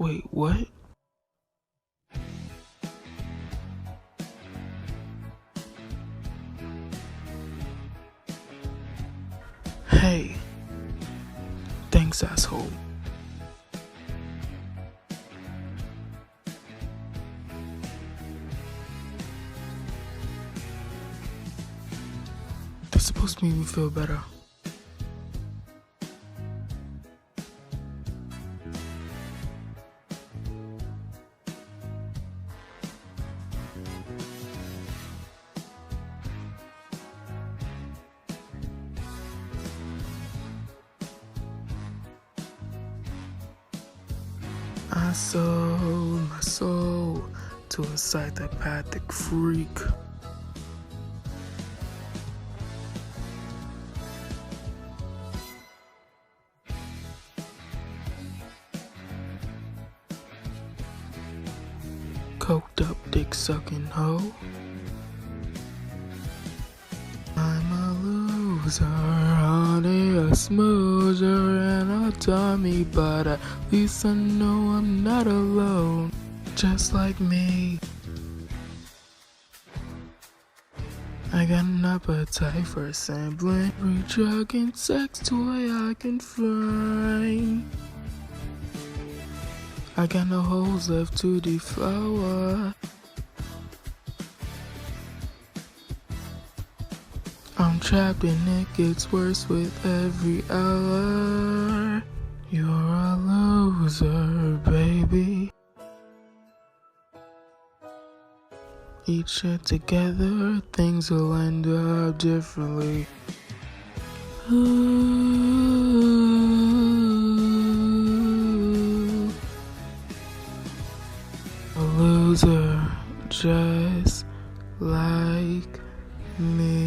Wait, what? Hey. Thanks, asshole. That's supposed to make me feel better. I sold my soul to a psychopathic freak. Coked up dick sucking hoe. I'm a loser, honey, a smoozer and a dummy, but at least I know I'm not alone, just like me. I got an appetite for sampling every drug and sex toy I can find. I got no holes left to devour. I'm trapped and it gets worse with every hour. You're a loser, baby. Eat shit together, things will end up differently. Ooh, a loser just like me.